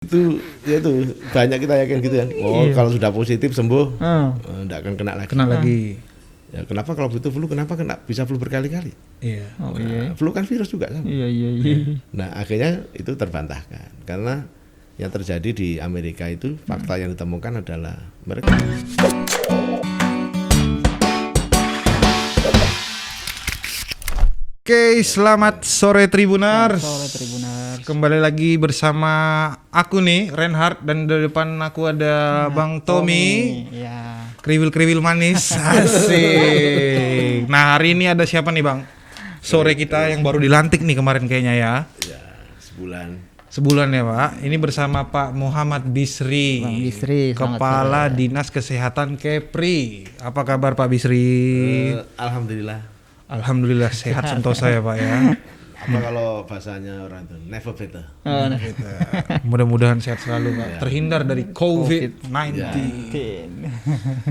Itu ya itu banyak kita yakin gitu kan. Kalau sudah positif sembuh, enggak akan kena lagi. Kena lagi. Ya, kenapa kalau begitu flu, kenapa bisa flu berkali-kali? Iya. Flu kan virus juga kan. Iya. Nah, akhirnya itu terbantahkan karena yang terjadi di Amerika itu fakta yang ditemukan adalah mereka. Oke, selamat sore Tribuners. Sore Tribuners. Kembali lagi bersama aku nih, Reinhard, dan di depan aku ada Bang Tommy. Ya. Kriwil-kriwil manis. Asik. Nah, hari ini ada siapa nih, Bang? Sore kita yang baru dilantik nih kemarin kayaknya ya. Ya, Sebulan ya, Pak. Ini bersama Pak Muhammad Bisri. Bang Bisri, selamat Kepala sore. Dinas Kesehatan Kepri. Apa kabar Pak Bisri? Alhamdulillah. Sehat sentosa ya, Pak ya. Apa kalau bahasanya orang itu never better. Mudah-mudahan sehat selalu, Pak. Terhindar dari COVID-19.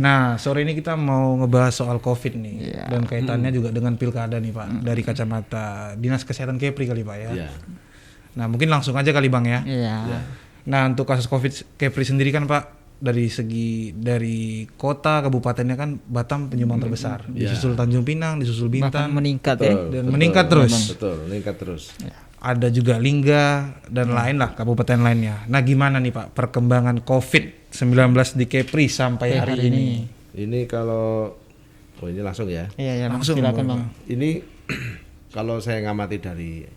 Nah, sore ini kita mau ngebahas soal COVID nih. Dan kaitannya juga dengan pilkada nih, Pak. Dari kacamata Dinas Kesehatan Kepri kali, Pak ya. Ya. Nah, mungkin langsung aja kali, Bang ya. Iya. Nah, untuk kasus COVID Kepri sendiri kan, Pak, dari kota kabupatennya kan Batam penyumbang terbesar. Disusul Tanjung Pinang, disusul Bahkan Bintan, meningkat ya. dan meningkat terus. Meningkat terus. Ada juga Lingga dan lain lah kabupaten lainnya. Nah, gimana nih Pak perkembangan COVID-19 di Kepri sampai hari ini? Ini kalau ini langsung ya. Iya, Langsung, silakan Bang. Ini kalau saya ngamati dari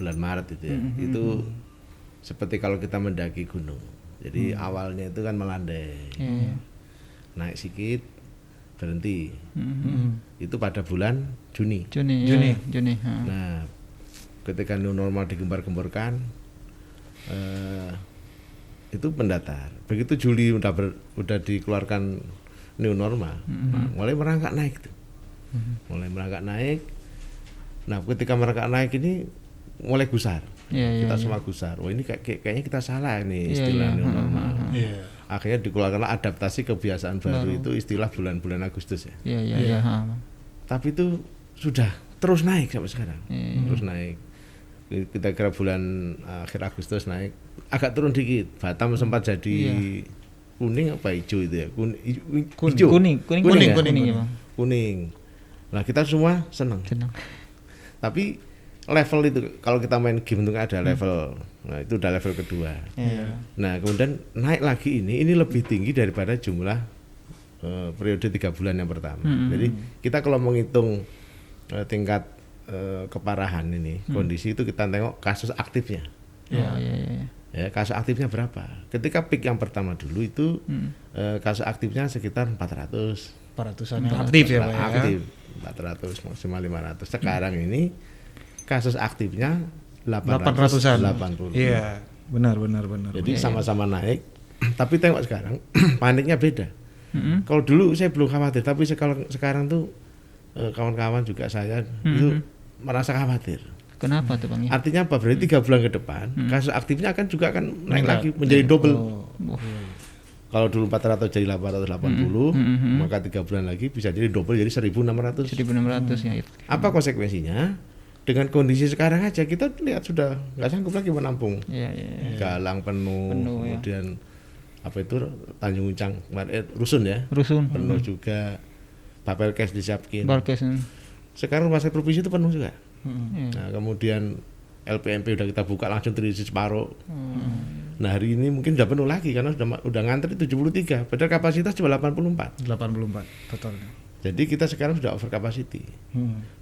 bulan Maret itu ya, itu seperti kalau kita mendaki gunung. Jadi awalnya itu kan melandai, naik sedikit, berhenti. Itu pada bulan Juni. Juni. Nah, ketika new normal digembar-gemborkan, itu pendatar. Begitu Juli udah dikeluarkan new normal, mulai merangkak naik tuh. Mulai merangkak naik. Nah, ketika merangkak naik ini mulai gusar. Kita semua gusar. Wah, ini kayaknya kita salah ini istilah new normal. Akhirnya dikeluarkanlah adaptasi kebiasaan baru itu istilah bulan-bulan Agustus ya. Iya. Tapi itu sudah terus naik sampai sekarang. Terus naik. Kita kira bulan akhir Agustus naik, agak turun dikit. Batam sempat jadi kuning apa hijau itu ya? Hijau. Kuning ya, Bang. Kuning. Nah, kita semua senang. Tapi level itu kalau kita main game itu kan ada level. Nah, itu udah level kedua. Nah, kemudian naik lagi ini lebih tinggi daripada jumlah periode 3 bulan yang pertama. Jadi kita kalau menghitung tingkat keparahan ini, kondisi itu kita tengok kasus aktifnya. Ya, kasus aktifnya berapa? Ketika peak yang pertama dulu itu kasus aktifnya sekitar 400-an yang aktif ya, Pak ya. Aktif 400 maksimal 500. Sekarang ini kasus aktifnya 880. Iya, benar. Jadi sama-sama naik. Tapi tengok sekarang paniknya beda. Kalau dulu saya belum khawatir, tapi sekarang tuh kawan-kawan juga saya itu merasa khawatir. Kenapa tuh Bang? Artinya apa? Berarti 3 bulan ke depan kasus aktifnya juga akan naik lagi menjadi double. Kalau dulu 400 jadi 880, maka 3 bulan lagi bisa jadi double jadi 1.600. 1.600 ya. Apa konsekuensinya? Dengan kondisi sekarang aja kita lihat sudah nggak sanggup lagi menampung. Galang penuh. Kemudian apa itu Tanjung Uncang, Rusun ya. Penuh juga. Bapelkes disiapkin. Sekarang rumah sakit provinsi itu penuh juga. Nah, kemudian LPMP udah kita buka langsung terisi separuh. Nah, hari ini mungkin udah penuh lagi karena udah ngantri 73. Padahal kapasitas cuma 84 totalnya. Jadi kita sekarang sudah over capacity.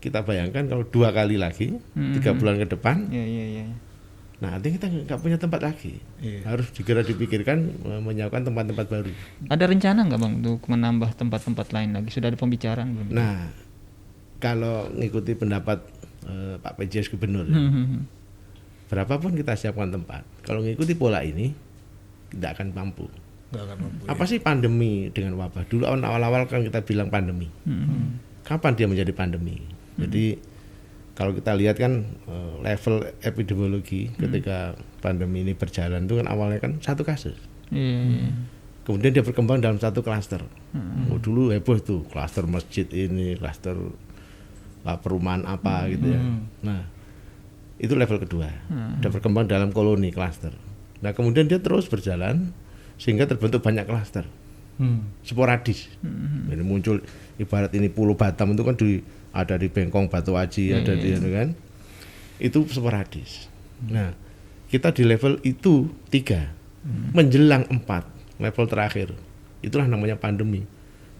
Kita bayangkan kalau 2 kali lagi 3 bulan ke depan. Nah, nanti kita nggak punya tempat lagi. Harus segera dipikirkan menyiapkan tempat-tempat baru. Ada rencana nggak Bang untuk menambah tempat-tempat lain lagi? Sudah ada pembicaraan belum? Nah, kalau ngikuti pendapat Pak PJS Gubernur, berapapun kita siapkan tempat, kalau ngikuti pola ini tidak akan mampu. Apa sih pandemi dengan wabah? Dulu awal-awal kan kita bilang pandemi. Kapan dia menjadi pandemi? Jadi kalau kita lihat kan level epidemiologi ketika pandemi ini berjalan itu kan awalnya kan 1 kasus. Kemudian dia berkembang dalam 1 klaster. Dulu heboh tuh klaster masjid ini, klaster perumahan apa gitu ya. Nah, itu level kedua. Udah berkembang dalam koloni klaster. Nah kemudian dia terus berjalan sehingga terbentuk banyak klaster sporadis. Jadi muncul ibarat ini Pulau Batam itu kan ada di Bengkong, Batu Aji, ada di kan. Itu sporadis. Nah, kita di level itu 3, menjelang 4, level terakhir. Itulah namanya pandemi.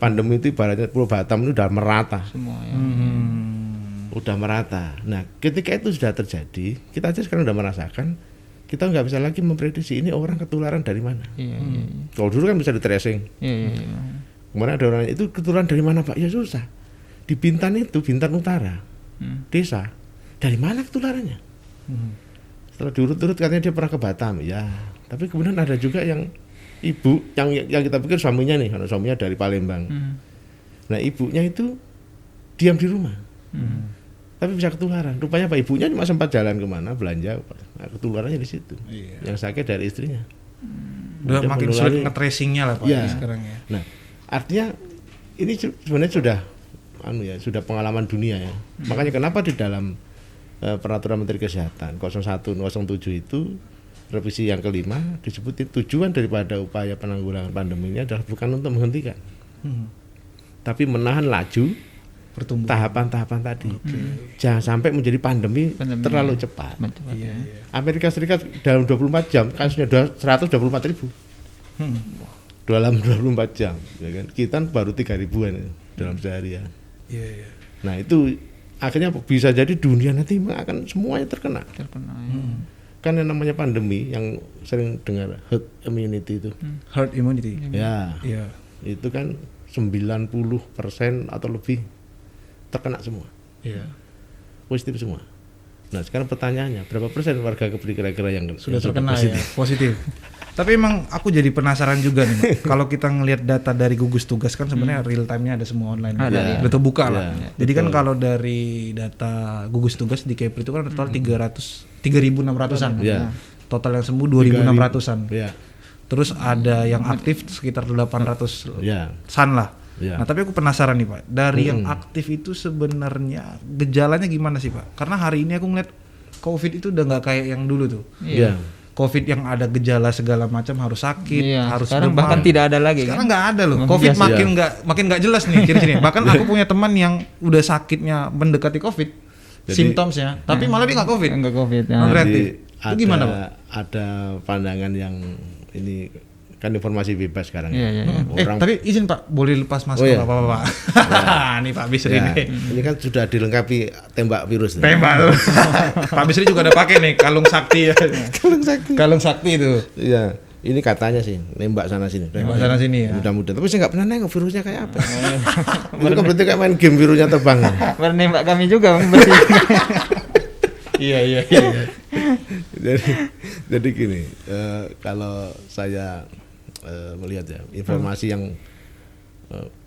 Pandemi itu ibaratnya Pulau Batam itu udah merata. Semua ya. Udah merata. Nah, ketika itu sudah terjadi, kita aja sekarang udah merasakan, kita nggak bisa lagi memprediksi ini orang ketularan dari mana. Iya. Kalau dulu kan bisa di tracing. Iya. Kemarin ada orang itu ketularan dari mana Pak? Ya susah. Di Bintan itu, Bintan Utara, desa, dari mana ketularannya? Setelah diurut-urut katanya dia pernah ke Batam, ya. Tapi kemudian ada juga yang ibu yang kita pikir suaminya nih, karena suaminya dari Palembang. Nah ibunya itu diam di rumah, tapi bisa ketularan. Rupanya Pak ibunya cuma sempat jalan kemana belanja, nah, ketularannya di situ. Yang sakit dari istrinya. Udah Dia makin menulari. sulit nge-tracingnya lah Pak Ya. sekarang ya. Nah artinya ini sebenarnya sudah pengalaman dunia ya. Makanya kenapa di dalam peraturan Menteri Kesehatan 0107 itu revisi yang kelima disebutin tujuan daripada upaya penanggulangan pandemi ini adalah bukan untuk menghentikan, tapi menahan laju Pertumbuhan. tahapan-tahapan tadi. Jangan sampai menjadi pandemi terlalu cepat. Iya. Amerika Serikat dalam 24 jam kasusnya 124.000 dalam 24 jam, ya kan? Kita baru 3.000-an dalam seharian. Iya. Nah itu akhirnya bisa jadi dunia nanti akan semuanya terkena. Terkena. Kan yang namanya pandemi yang sering dengar herd immunity itu, Herd immunity. ya Iya. itu kan 90% atau lebih terkena semua, Iya. positif semua. Nah sekarang pertanyaannya berapa persen warga kira-kira yang Sudah yang terkena positif? ya, positif. Tapi emang aku jadi penasaran juga nih, Mak. Kalau kita ngelihat data dari gugus tugas kan sebenarnya real time-nya ada semua online. Ada, ya. Udah terbuka lah. Ya, Jadi kan betul. kalau dari data gugus tugas di Kepri itu kan total 3.600-an. Ya. Total yang sembuh 2.600-an. Ya, Terus ada yang aktif sekitar 800-an ya, lah. ya. Nah, tapi aku penasaran nih, Pak. Dari yang aktif itu sebenarnya gejalanya gimana sih, Pak? Karena hari ini aku ngeliat COVID itu udah nggak kayak yang dulu tuh. Ya. COVID yang ada gejala segala macam harus sakit, Iya, harus sekarang demam. bahkan tidak ada lagi Sekarang kan. nggak ada loh. Memang COVID biasa. makin nggak jelas nih ciri-cirinya. Bahkan aku punya teman yang udah sakitnya mendekati COVID, Jadi- simptomsnya, tapi malah dia nggak COVID. Enggak COVID ya. Nah, Berarti, Jadi itu gimana, Pak? Ada pandangan yang ini kan informasi bebas sekarang. Iya, ya. iya. Orang Tapi izin Pak, boleh lepas masker Oh, iya. nggak apa-apa Pak? Nih Pak Bisri ya, nih. ini kan sudah dilengkapi tembak virus. nih. Tembak. Pak Bisri juga ada pakai nih kalung sakti ya. Kalung sakti itu. Iya, ini katanya sih nembak sana sini. Nembak sana sini ya. Mudah-mudahan. Tapi saya nggak pernah nengok virusnya kayak apa. Itu kan berarti kayak main game virusnya terbang. Menembak kami juga Bang, bersih. Iya. jadi gini, kalau saya melihat ya informasi yang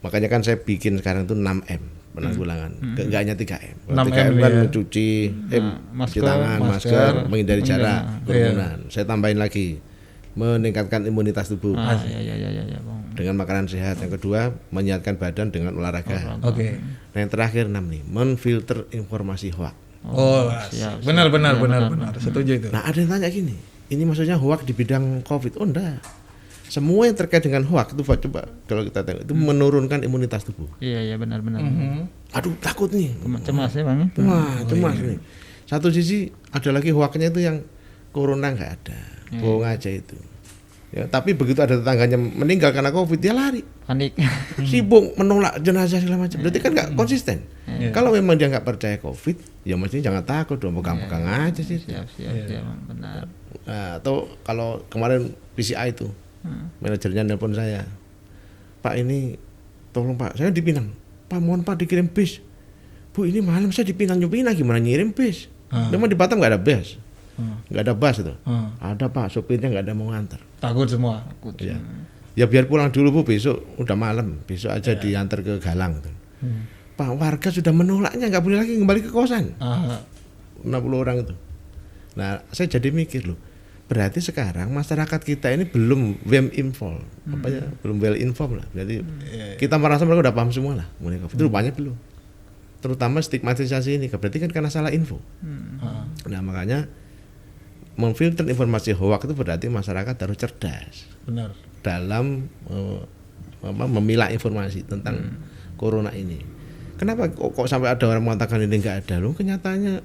makanya kan saya bikin sekarang itu 6M penanggulangan, nggak hanya 3M. Kalau 6M 3M kan ya. mencuci, masker, cuci tangan, masker, masker, menghindari menghindari, jarak, iya. kerumunan. Saya tambahin lagi meningkatkan imunitas tubuh Iya, Bang. dengan makanan sehat. Yang kedua menyehatkan badan dengan olahraga. Oke. Nah, yang terakhir 6 nih, menfilter informasi hoax. Oh, siap. benar. Iya, Benar. Setuju itu. Nah, ada yang tanya gini, ini maksudnya hoax di bidang COVID? Oh, enggak. Semua yang terkait dengan hoax itu Pak, coba kalau kita tengok itu menurunkan imunitas tubuh. Iya, benar. Aduh, takut nih. Cemas ya Bang. Wah, cemas nih. Satu sisi ada lagi hoaxnya itu yang corona nggak ada, bohong aja itu. Ya, tapi begitu ada tetangganya meninggal karena COVID, dia lari, Panik. sibuk menolak jenazah segala macam. Berarti kan nggak konsisten. Iya. Kalau memang dia nggak percaya COVID, ya mestinya jangan takut dong, pegang-pegang aja sih. Siap, Bang. Benar. Nah, atau kalau kemarin PCI itu, manajernya nelpon saya, Pak ini tolong Pak, saya di Pinang, Pak mohon Pak dikirim bis. Bu ini malam saya di Pinang gimana ngirim bis? Memang di Batam nggak ada bis, nggak ada bus itu. Ada Pak, sopirnya nggak ada mau nganter. Takut semua. Ya. Ya biar pulang dulu Bu, besok udah malam, besok aja diantar ke Galang. Tuh. Pak warga sudah menolaknya, nggak boleh lagi kembali ke kosan. 60 orang itu. Nah saya jadi mikir loh, berarti sekarang masyarakat kita ini belum well informed, belum well informed lah. Jadi kita merasa mereka udah paham semua lah mengenai COVID. Itu rupanya belum. Terutama stigmatisasi ini, berarti kan karena salah info. Nah makanya memfilter informasi hoax itu berarti masyarakat harus cerdas Benar. dalam memilah informasi tentang corona ini. Kenapa kok sampai ada orang mengatakan ini nggak ada? Loh, kenyataannya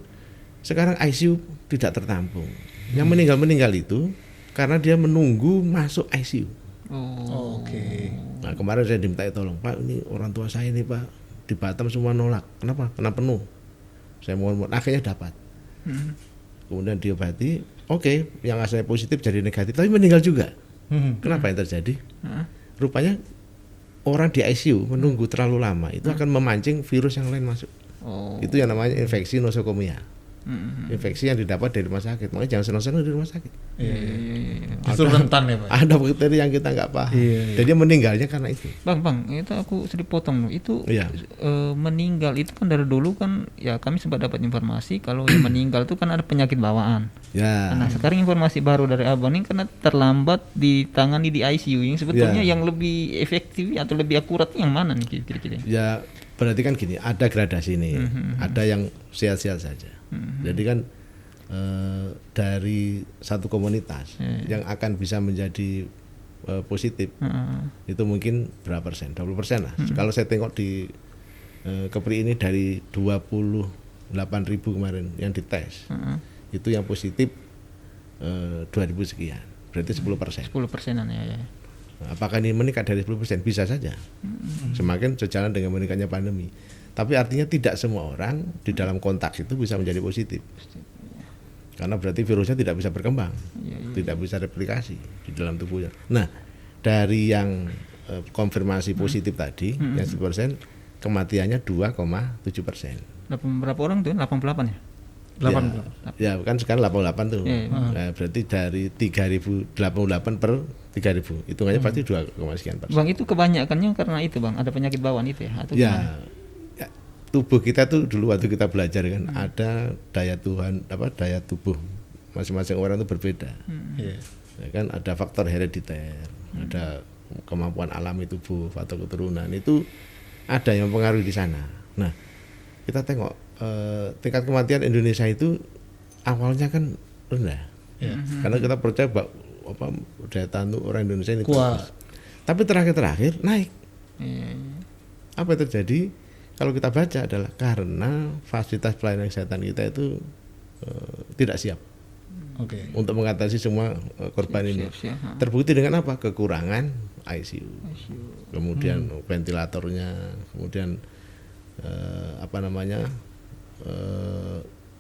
sekarang ICU tidak tertampung. Yang meninggal itu karena dia menunggu masuk ICU. Oh. Oke. Nah, kemarin saya diminta tolong, Pak, ini orang tua saya ini, Pak, di Batam semua nolak. Kenapa? Karena penuh. Saya mohon, akhirnya dapat. Kemudian diobati, oke, yang asalnya positif jadi negatif, tapi meninggal juga. Kenapa yang terjadi? Rupanya orang di ICU menunggu terlalu lama itu akan memancing virus yang lain masuk. Oh. Itu yang namanya infeksi nosokomia. Infeksi yang didapat dari rumah sakit. Makanya jangan senang-senang di rumah sakit. Iya. Justru rentan ya Pak. Ada bakteri yang kita nggak paham. Iya. Dan dia meninggalnya karena itu. Bang, itu aku sedikit potong. Itu Iya. meninggal itu kan dari dulu kan ya kami sempat dapat informasi kalau yang meninggal itu kan ada penyakit bawaan. Ya. Nah, sekarang informasi baru dari Abang ini karena terlambat ditangani di ICU yang sebetulnya Ya. yang lebih efektif atau lebih akurat yang mana nih kira-kira? Ya berarti kan gini, ada gradasi nih. Ada yang sehat-sehat saja. Jadi kan dari satu komunitas yang akan bisa menjadi positif itu mungkin berapa persen? 20% lah. Kalau saya tengok di Kepri ini dari 28.000 kemarin yang dites, itu yang positif 2.000 sekian, berarti 10%. 10%-an ya. Apakah ini meningkat dari 10%? Bisa saja. Semakin sejalan dengan meningkatnya pandemi. Tapi artinya tidak semua orang di dalam kontak itu bisa menjadi positif. Karena berarti virusnya tidak bisa berkembang, tidak bisa replikasi di dalam tubuhnya. Nah, dari yang konfirmasi positif tadi, yang 10%, kematiannya 2,7%. Berapa orang tuh? 88 ya? 8. Ya kan sekarang 88 tuh. Nah, berarti dari 3.088 per 3.000. Hitungannya pasti 2,sekian%. Bang, itu kebanyakannya karena itu Bang, ada penyakit bawaan itu ya? Atau Ya, gimana? tubuh kita tuh dulu waktu kita belajar kan ada daya tubuh masing-masing orang itu berbeda. Iya. Ya kan ada faktor herediter, ada kemampuan alami tubuh atau keturunan itu ada yang mempengaruhi di sana. Nah, kita tengok tingkat kematian Indonesia itu awalnya kan rendah. Karena kita percaya bahwa daya tahan orang Indonesia ini Kuat. bagus. Tapi terakhir naik. Apa yang terjadi? Kalau kita baca adalah karena fasilitas pelayanan kesehatan kita itu tidak siap Oke. untuk mengatasi semua korban ini. Siap. Terbukti dengan apa? Kekurangan ICU. Kemudian ventilatornya, kemudian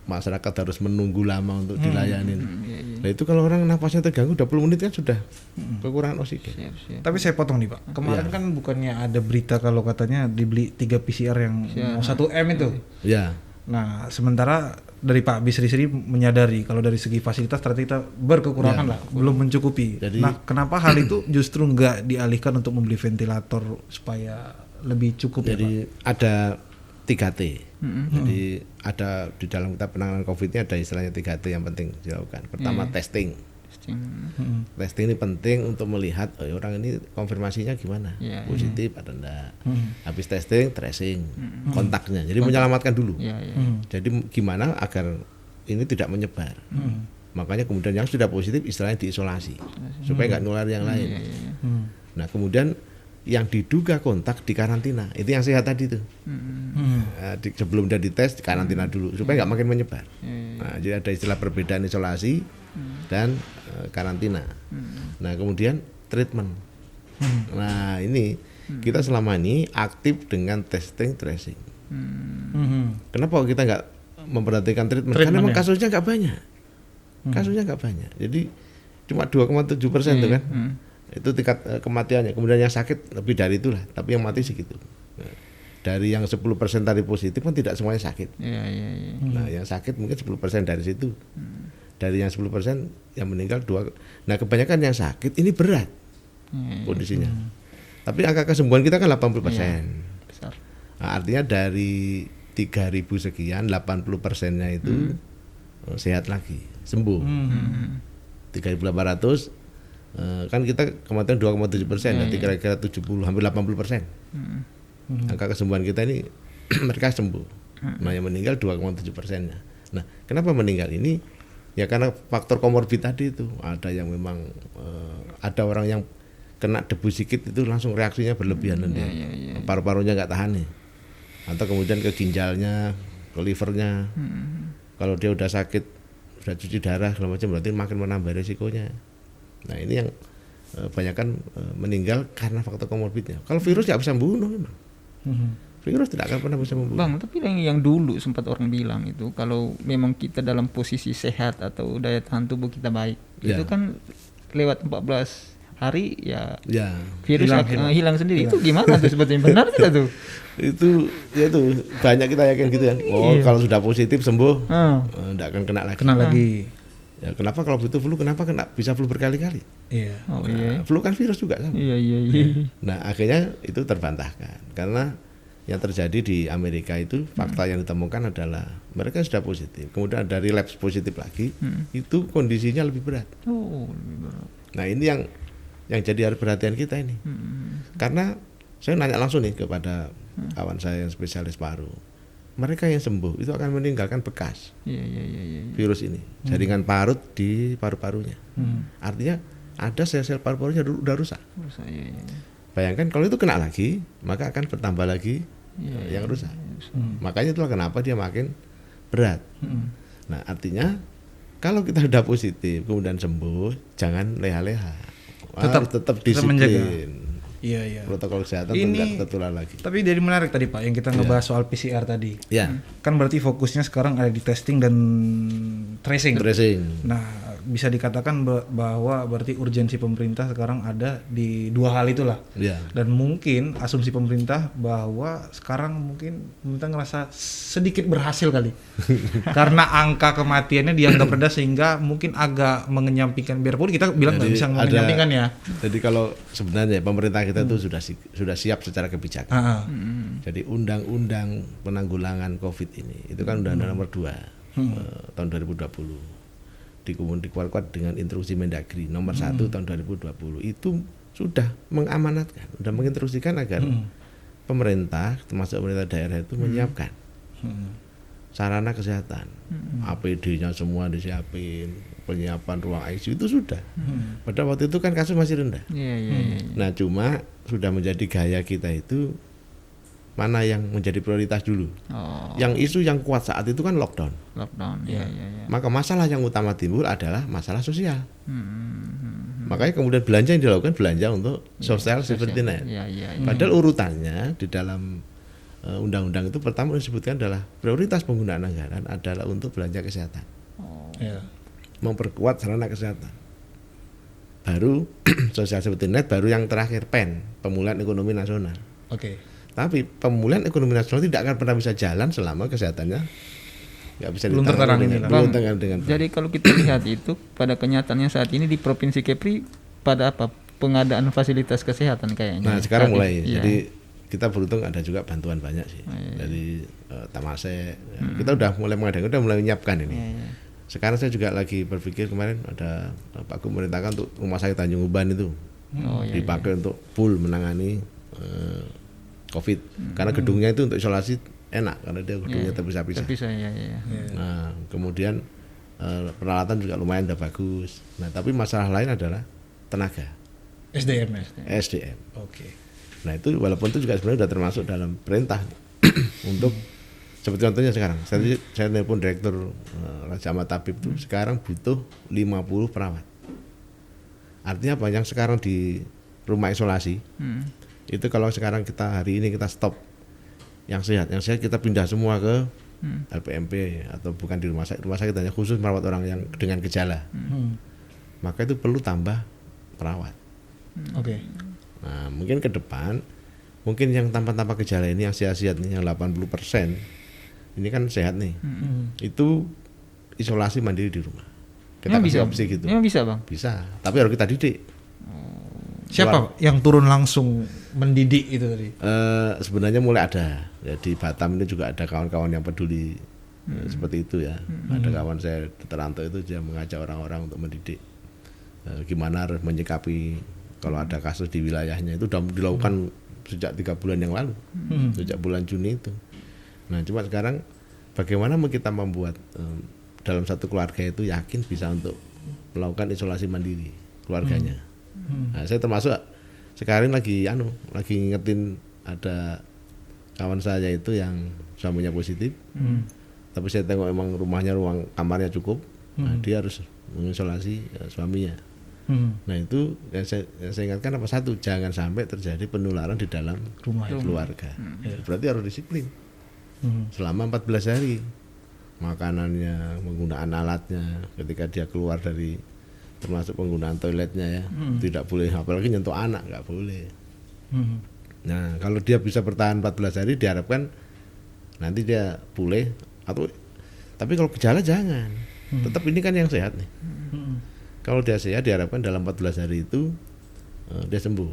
masyarakat harus menunggu lama untuk dilayanin. Nah itu kalau orang nafasnya terganggu 20 menit kan sudah kekurangan oksigen. Siap. Tapi saya potong nih Pak. Kemarin kan bukannya ada berita kalau katanya dibeli 3 PCR yang mau 1M itu. Ya. Nah, sementara dari Pak Bisri menyadari kalau dari segi fasilitas ternyata kita berkekurangan lah, belum mencukupi. Jadi- nah, kenapa hal itu justru nggak dialihkan untuk membeli ventilator supaya lebih cukup ya Pak? Jadi ada 3T. Jadi ada di dalam kita penanganan COVID ini ada istilahnya 3T yang penting dilakukan. Pertama testing. Testing ini penting untuk melihat orang ini konfirmasinya gimana, positif atau enggak. Habis testing, tracing, kontaknya. Jadi menyelamatkan dulu. Jadi gimana agar ini tidak menyebar. Makanya kemudian yang sudah positif istilahnya diisolasi supaya nggak nular yang lain. Nah kemudian yang diduga kontak di karantina, itu yang sehat tadi tuh. Sebelum dia dites di karantina dulu supaya nggak makin menyebar. Nah, jadi ada istilah perbedaan isolasi dan karantina. Nah kemudian treatment. Nah ini kita selama ini aktif dengan testing tracing. Kenapa kita nggak memperhatikan treatment? Karena memang kasusnya nggak banyak. Kasusnya nggak banyak. Jadi cuma 2,7% tuh kan. Itu tingkat kematiannya. Kemudian yang sakit lebih dari itulah, tapi yang mati segitu. Nah, dari yang 10% tadi positif kan tidak semuanya sakit. Nah, yang sakit mungkin 10% dari situ. Dari yang 10% yang meninggal 2. Nah, kebanyakan yang sakit ini berat kondisinya. Tapi angka kesembuhan kita kan 80%. Besar. Nah, artinya dari 3.000 sekian 80%-nya itu sehat lagi, sembuh. 3.800 kan kita kematian 2,7%, nanti kira-kira 70 hampir 80%. Angka kesembuhan kita ini mereka sembuh. Nah yang meninggal 2,7%-nya. Nah kenapa meninggal ini Ya karena faktor komorbid tadi itu, ada yang memang ada orang yang kena debu sedikit itu langsung reaksinya berlebihan dan paru-parunya nggak tahan nih, atau kemudian ke ginjalnya, ke livernya. Kalau dia udah sakit, udah cuci darah segala macam, berarti makin menambah resikonya. Nah ini yang banyakan meninggal karena faktor komorbidnya. Kalau virus nggak bisa membunuh memang. Virus tidak akan pernah bisa membunuh. Bang, tapi yang dulu sempat orang bilang itu kalau memang kita dalam posisi sehat atau daya tahan tubuh kita baik, itu kan lewat 14 hari ya virus hilang sendiri. Itu gimana tuh sebetulnya, benar tidak tuh? Itu banyak kita yakin gitu kan. Kalau sudah positif sembuh, tidak akan kena lagi. Ya, kenapa kalau butuh flu, kenapa bisa flu berkali-kali? Iya. Flu kan virus juga sama. Iya. Nah akhirnya itu terbantahkan karena yang terjadi di Amerika itu fakta yang ditemukan adalah mereka sudah positif, kemudian ada relapse positif lagi, itu kondisinya lebih berat. Lebih berat. Nah ini yang jadi perhatian kita ini, karena saya nanya langsung nih kepada kawan saya yang spesialis paru, mereka yang sembuh itu akan meninggalkan bekas virus ini, jaringan parut di paru-parunya. Artinya ada sel-sel paru-parunya udah rusak. Bayangkan kalau itu kena lagi, maka akan bertambah lagi yang rusak. Makanya itulah kenapa dia makin berat. Nah artinya kalau kita sudah positif kemudian sembuh, jangan leha-leha. Tetap disiplin. Iya. Protokol kesehatan tidak tertular lagi. Tapi dari menarik tadi Pak yang kita ngebahas soal PCR tadi. Ya. Kan berarti fokusnya sekarang ada di testing dan tracing. Nah, bisa dikatakan bahwa berarti urgensi pemerintah sekarang ada di dua hal itulah. Ya. Dan mungkin asumsi pemerintah bahwa sekarang mungkin pemerintah ngerasa sedikit berhasil kali. Karena angka kematiannya dianggap rendah sehingga mungkin agak mengenyampingkan, biarpun kita bilang nggak bisa mengenyampingkan ya. Jadi kalau sebenarnya pemerintah kita itu sudah siap secara kebijakan. Jadi undang-undang penanggulangan COVID ini itu kan undang-undang nomor 2 tahun 2020 dikuat dengan instruksi Mendagri nomor 1 tahun 2020 itu sudah mengamanatkan, sudah menginstruksikan agar pemerintah termasuk pemerintah daerah itu menyiapkan sarana kesehatan, APD-nya semua disiapin, penyiapan ruang ICU itu sudah. Pada waktu itu kan kasus masih rendah. Nah cuma sudah menjadi gaya kita itu mana yang menjadi prioritas dulu. Yang isu yang kuat saat itu kan lockdown. Maka masalah yang utama timbul adalah masalah sosial. Makanya kemudian belanja yang dilakukan belanja untuk social safety net. Padahal urutannya di dalam undang-undang itu pertama disebutkan adalah prioritas penggunaan anggaran adalah untuk belanja kesehatan. Memperkuat sarana kesehatan. Baru social safety net, baru yang terakhir PEN, pemulihan ekonomi nasional. Tapi pemulihan ekonomi nasional tidak akan pernah bisa jalan selama kesehatannya nggak bisa ditangani dengan Jadi kalau kita lihat itu pada kenyataannya saat ini di Provinsi Kepri pada apa pengadaan fasilitas kesehatan kayaknya. Nah sekarang mulai, jadi kita beruntung ada juga bantuan banyak sih dari Tamase. Kita udah mulai mengadakan, udah mulai menyiapkan ini. Sekarang saya juga lagi berpikir, kemarin ada Pak Gubernur memerintahkan untuk rumah sakit Tanjung Uban itu dipakai untuk full menangani COVID, karena gedungnya itu untuk isolasi enak karena dia gedungnya terpisah-pisah. Nah, kemudian peralatan juga lumayan udah bagus. Nah, tapi masalah lain adalah tenaga. SDM. Nah, itu walaupun itu juga sebenarnya sudah termasuk dalam perintah untuk seperti contohnya sekarang. Saya telepon direktur Raja Ahmad Tabib itu sekarang butuh 50 perawat. Artinya apa? Yang sekarang di rumah isolasi itu kalau sekarang hari ini kita stop yang sehat kita pindah semua ke LPMP atau bukan di rumah sakit hanya khusus merawat orang yang dengan gejala. Maka itu perlu tambah perawat. Nah mungkin ke depan mungkin yang tanpa gejala ini yang sehat-sehat nih yang 80% ini kan sehat nih, itu isolasi mandiri di rumah. Kita kasih opsi gitu. Memang bisa Bang? Bisa, tapi harus kita didik. Siapa yang turun langsung mendidik itu tadi? Sebenarnya mulai ada. Ya, di Batam ini juga ada kawan-kawan yang peduli seperti itu ya. Ada kawan saya Dr. Anto itu dia mengajak orang-orang untuk mendidik gimana harus menyikapi kalau ada kasus di wilayahnya. Itu sudah dilakukan sejak 3 bulan yang lalu, sejak bulan Juni itu. Nah cuma sekarang bagaimana kita membuat dalam satu keluarga itu yakin bisa untuk melakukan isolasi mandiri keluarganya. Nah, saya termasuk sekarang lagi ngingetin ada kawan saya itu yang suaminya positif, tapi saya tengok emang ruang kamarnya cukup, nah, dia harus mengisolasi suaminya. Nah itu yang saya ingatkan apa, satu, jangan sampai terjadi penularan di dalam keluarga. Berarti harus disiplin selama 14 hari. Makanannya, penggunaan alatnya, ketika dia keluar dari, termasuk penggunaan toiletnya ya, tidak boleh, apalagi nyentuh anak, nggak boleh. Nah kalau dia bisa bertahan 14 hari, diharapkan nanti dia pulih. Tapi kalau gejala jangan, tetap ini kan yang sehat nih. Kalau dia sehat, diharapkan dalam 14 hari itu dia sembuh.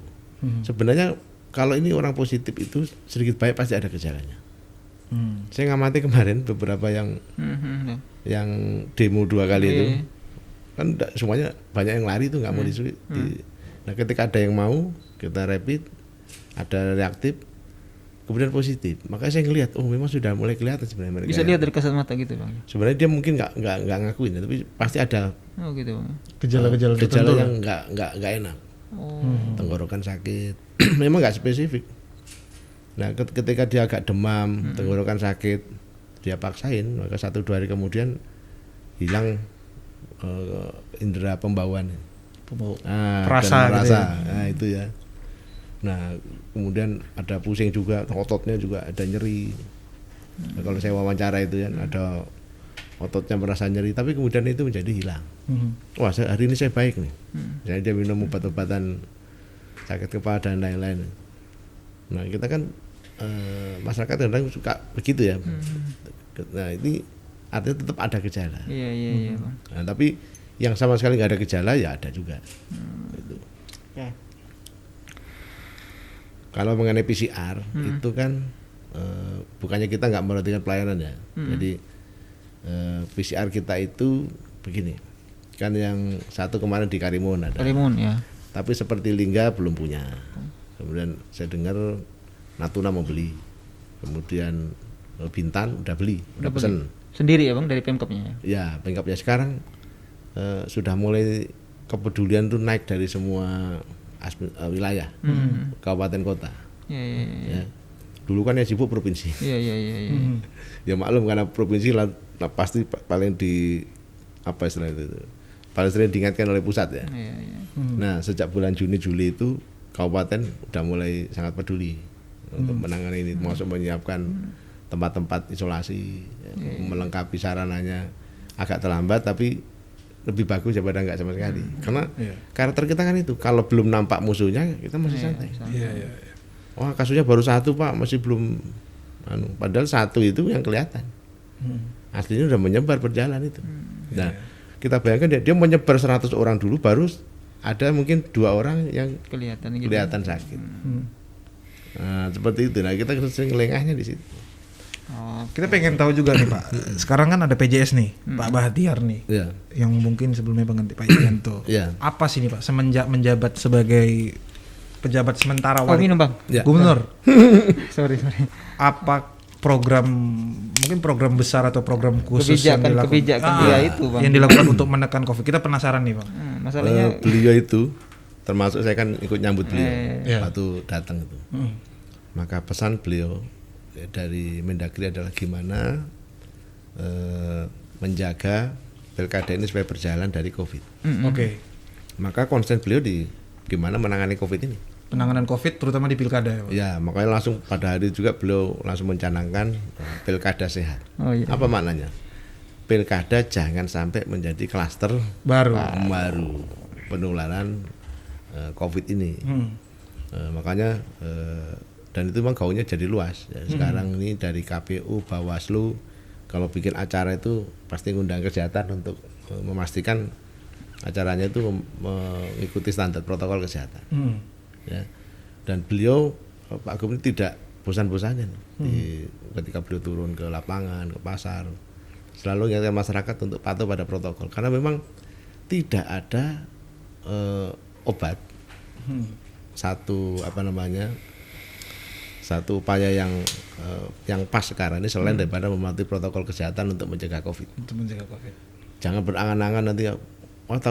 Sebenarnya kalau ini orang positif itu sedikit baik pasti ada gejalanya. Saya ngamati kemarin beberapa yang demo 2 kali itu, kan semuanya banyak yang lari itu nggak mau disuntik. Nah ketika ada yang mau, kita rapid, ada reaktif, kemudian positif, maka saya ngelihat, oh memang sudah mulai kelihatan sebenarnya mereka. Bisa lihat dari kasat mata gitu Bang. Sebenarnya dia mungkin nggak ngakuin, tapi pasti ada Gitu Bang. Gejala-gejala yang nggak enak. Tenggorokan sakit, memang nggak spesifik. Nah ketika dia agak demam, tenggorokan sakit, dia paksain, maka 1-2 hari kemudian hilang indera pembauan, perasa gitu ya. Nah itu ya. Nah kemudian ada pusing juga, ototnya juga ada nyeri. Nah, kalau saya wawancara itu ya, ada ototnya merasa nyeri, tapi kemudian itu menjadi hilang. Wah hari ini saya baik nih. Jadi dia minum obat-obatan sakit kepala dan lain-lain. Nah kita kan masyarakat kadang suka begitu ya. Nah ini artinya tetap ada gejala. Iya Bang. Nah, tapi yang sama sekali nggak ada gejala ya ada juga. Itu. Ya. Kalau mengenai PCR itu kan bukannya kita nggak memperhatikan pelayanan ya. Jadi PCR kita itu begini, kan yang satu kemarin di Karimun ada. Karimun ya. Tapi seperti Lingga belum punya. Kemudian saya dengar Natuna mau beli. Kemudian Bintan udah beli, udah pesen. Sendiri ya Bang dari Pemkapnya ya? Ya, Pemkapnya sekarang sudah mulai kepedulian tuh naik dari semua wilayah, kabupaten kota. Ya. Dulu kan yang sibuk provinsi. Iya. Ya maklum karena provinsi pasti paling di apa istilah itu, paling sering diingatkan oleh pusat ya. Nah sejak bulan Juni Juli itu kabupaten udah mulai sangat peduli untuk menangani ini, termasuk menyiapkan tempat-tempat isolasi, melengkapi sarananya. Agak terlambat tapi lebih bagus daripada enggak sama sekali. Karena karakter kita kan itu, kalau belum nampak musuhnya kita masih santai. Wah kasusnya baru 1 Pak, masih belum padahal 1 itu yang kelihatan. Aslinya udah menyebar berjalan itu. Nah kita bayangkan dia menyebar 100 orang dulu, baru ada mungkin 2 orang yang kelihatan sakit. Nah seperti itu. Nah kita sering lengahnya di situ. Kita pengen tahu juga nih Pak. Sekarang kan ada PJS nih, Pak Bahtiar nih, yang mungkin sebelumnya pengganti Pak Irianto. Apa sih nih Pak, semenjak menjabat sebagai pejabat sementara minum Bang. Gubernur? sorry. Apa mungkin program besar atau program khusus kebijakan dia itu Bang, yang dilakukan untuk menekan COVID? Kita penasaran nih Bang. Masalahnya beliau itu termasuk saya kan ikut nyambut beliau waktu datang itu. Maka pesan beliau dari Mendagri adalah gimana menjaga pilkada ini supaya berjalan dari COVID. Maka konsen beliau di gimana menangani COVID ini. Penanganan COVID terutama di pilkada ya Pak? Ya, makanya langsung pada hari juga beliau langsung mencanangkan pilkada sehat. Apa maknanya? Pilkada jangan sampai menjadi klaster baru penularan COVID ini. Makanya dan itu memang gaungnya jadi luas. Ya, sekarang ini dari KPU, Bawaslu kalau bikin acara itu pasti ngundang kesehatan untuk memastikan acaranya itu mengikuti standar protokol kesehatan. Ya. Dan beliau Pak Gubernur tidak bosan-bosannya ketika beliau turun ke lapangan, ke pasar, selalu mengingatkan masyarakat untuk patuh pada protokol, karena memang tidak ada satu upaya yang pas sekarang ini selain daripada mematuhi protokol kesehatan untuk mencegah COVID. Untuk menjaga COVID. Jangan berangan-angan nanti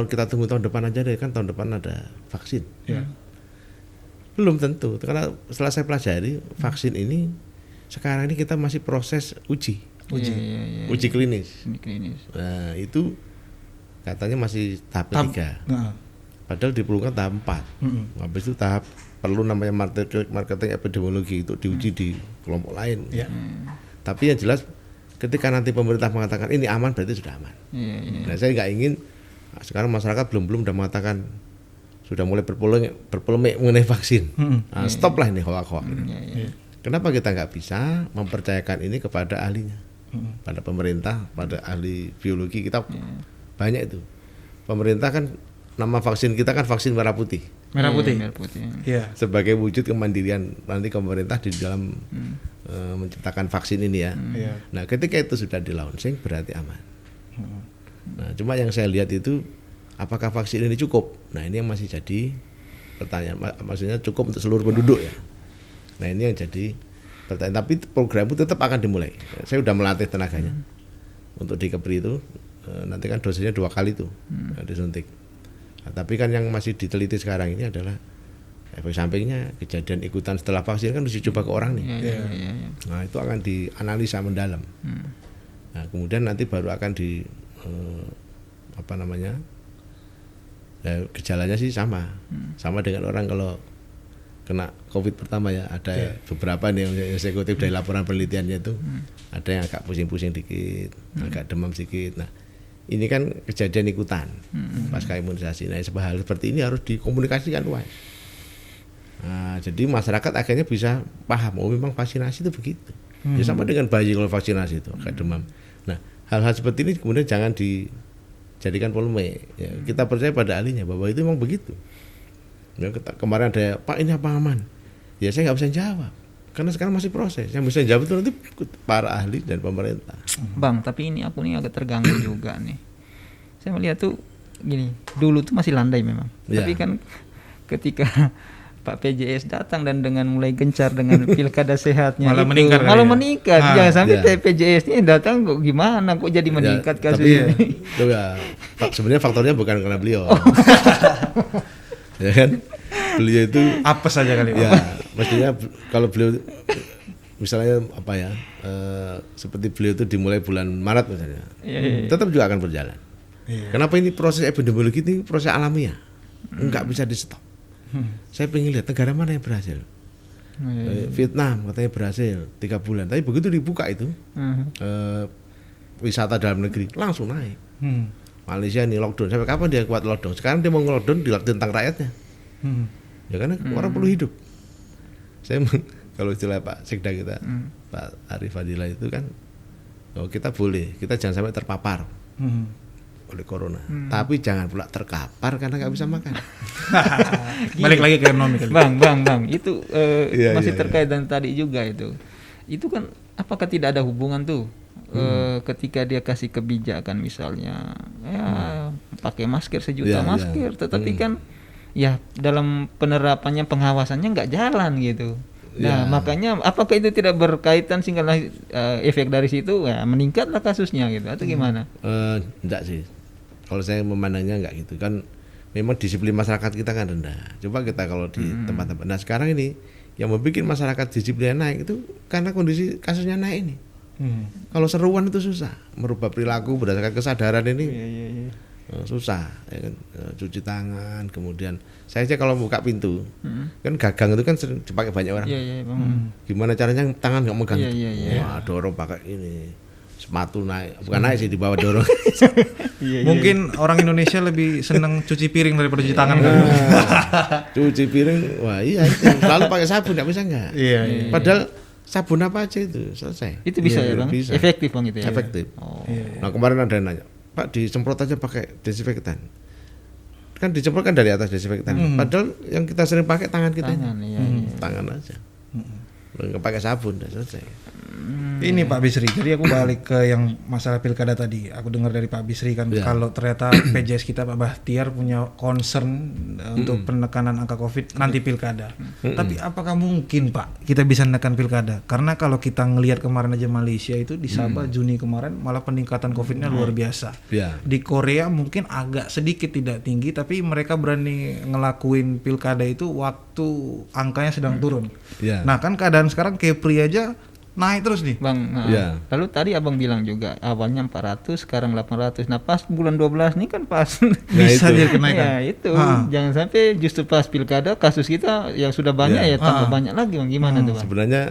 kita tunggu tahun depan aja deh, kan tahun depan ada vaksin. Ya. Belum tentu, karena setelah saya pelajari vaksin ini sekarang ini kita masih proses uji klinis. Nah itu katanya masih tahap ketiga. Nah. Padahal diperlukan tahap 4. Habis itu tahap perlu namanya marketing epidemiologi itu diuji di kelompok lain. Ya. Tapi yang jelas ketika nanti pemerintah mengatakan ini aman berarti sudah aman. Nah saya nggak ingin sekarang masyarakat belum udah mengatakan sudah mulai berpolemik mengenai vaksin. Stop lah ini hoak-hoak. Kenapa kita nggak bisa mempercayakan ini kepada ahlinya, pada pemerintah, pada ahli biologi kita banyak itu. Pemerintah kan nama vaksin kita kan vaksin merah putih. Merah putih. Ya. Sebagai wujud kemandirian nanti pemerintah di dalam menciptakan vaksin ini ya. Nah ketika itu sudah di launching berarti aman. Nah cuma yang saya lihat itu apakah vaksin ini cukup? Nah ini yang masih jadi pertanyaan. Maksudnya cukup untuk seluruh penduduk ya. Nah ini yang jadi pertanyaan. Tapi program itu tetap akan dimulai. Saya sudah melatih tenaganya untuk di Kepri itu. Nanti kan dosisnya 2 kali tuh disuntik. Nah, tapi kan yang masih diteliti sekarang ini adalah efek sampingnya, kejadian ikutan setelah vaksin kan harus dicoba ke orang nih. Nah itu akan dianalisa mendalam. Nah kemudian nanti baru akan gejalanya sih sama dengan orang kalau kena COVID pertama ya. Ada beberapa nih yang saya kutip dari laporan penelitiannya itu ada yang agak pusing-pusing dikit, agak demam sedikit. Nah ini kan kejadian ikutan pasca imunisasi. Nah hal seperti ini harus dikomunikasikan luas. Nah, jadi masyarakat akhirnya bisa paham, oh memang vaksinasi itu begitu. Ya sama dengan bayi kalau vaksinasi itu agak demam. Nah hal-hal seperti ini kemudian jangan dijadikan polemik. Ya, kita percaya pada ahlinya bahwa itu memang begitu. Ya, kemarin ada Pak ini apa aman? Ya saya nggak bisa jawab. Karena sekarang masih proses. Yang bisa jawab itu nanti para ahli dan pemerintah. Bang, tapi ini aku nih agak terganggu juga nih. Saya melihat tuh gini, dulu tuh masih landai memang. Ya. Tapi kan ketika Pak PJS datang dan dengan mulai gencar dengan pilkada sehatnya malah itu, meningkat. Meningkat. Jangan sampai PJS ini datang kok gimana kok jadi meningkat kasus tapi ini. Sebenarnya faktornya bukan karena beliau. Ya kan? Beliau itu apa saja kali ya mestinya kalau beliau misalnya seperti beliau itu dimulai bulan Maret misalnya tetap juga akan berjalan. Kenapa ini proses epidemiologi ini proses alamiah nggak bisa di stop. Saya pengen lihat negara mana yang berhasil. Vietnam katanya berhasil 3 bulan tapi begitu dibuka itu wisata dalam negeri langsung naik. Malaysia ini lockdown sampai kapan dia kuat lockdown? Sekarang dia mau nge-lockdown tentang rakyatnya. Ya karena orang perlu hidup. Saya kalau istilah Pak Sekda kita, Pak Arif Fadila itu kan, kita boleh, kita jangan sampai terpapar oleh corona, tapi jangan pula terkapar karena nggak bisa makan. Balik lagi ke ekonomi kali. Bang, itu masih terkait dengan tadi juga itu. Itu kan apakah tidak ada hubungan tuh? Ketika dia kasih kebijakan misalnya pakai masker sejuta masker, tetapi kan ya dalam penerapannya pengawasannya nggak jalan gitu. Nah makanya apakah itu tidak berkaitan sehingga efek dari situ meningkatlah kasusnya gitu atau gimana? Enggak sih, kalau saya memandangnya enggak gitu kan, memang disiplin masyarakat kita kan rendah. Coba kita kalau di tempat-tempat, nah sekarang ini yang membuat masyarakat disiplinnya naik itu karena kondisi kasusnya naik ini. Kalau seruan itu susah, merubah perilaku berdasarkan kesadaran ini susah, ya kan? Cuci tangan, kemudian saya aja kalau buka pintu, kan gagang itu kan sering dipakai banyak orang. Gimana caranya tangan nggak megang? Wah dorong pakai ini, sepatu naik, bukan naik sih di bawah dorong. Mungkin orang Indonesia lebih senang cuci piring daripada cuci tangan kan? Cuci piring, wah iya itu. Lalu pakai sabun nggak bisa nggak? Padahal sabun apa aja itu selesai. Itu bisa ya Bang? Bisa. Efektif Bang itu ya? Efektif. Nah kemarin ada yang nanya, Pak disemprot aja pakai desinfektan. Kan disemprot kan dari atas desinfektan. Padahal yang kita sering pakai tangan kita. Tangan, Tangan aja. Nggak pakai sabun, udah selesai. Ini Pak Bisri, jadi aku balik ke yang masalah pilkada tadi. Aku dengar dari Pak Bisri kan kalau ternyata PJS kita Pak Bahtiar punya concern untuk penekanan angka COVID nanti pilkada. Tapi apakah mungkin Pak kita bisa menekan pilkada? Karena kalau kita ngelihat kemarin aja Malaysia itu di Sabah Juni kemarin malah peningkatan COVID-nya luar biasa. Di Korea mungkin agak sedikit tidak tinggi, tapi mereka berani ngelakuin pilkada itu waktu angkanya sedang turun. Nah kan keadaan sekarang Kepri aja naik terus nih Bang. Lalu tadi abang bilang juga awalnya 400 sekarang 800. Nah pas bulan 12 nih kan pas bisa dia kenaikan. Ya itu jangan sampai justru pas pilkada kasus kita yang sudah banyak ya tambah banyak lagi Bang. Gimana tuh Bang? Sebenarnya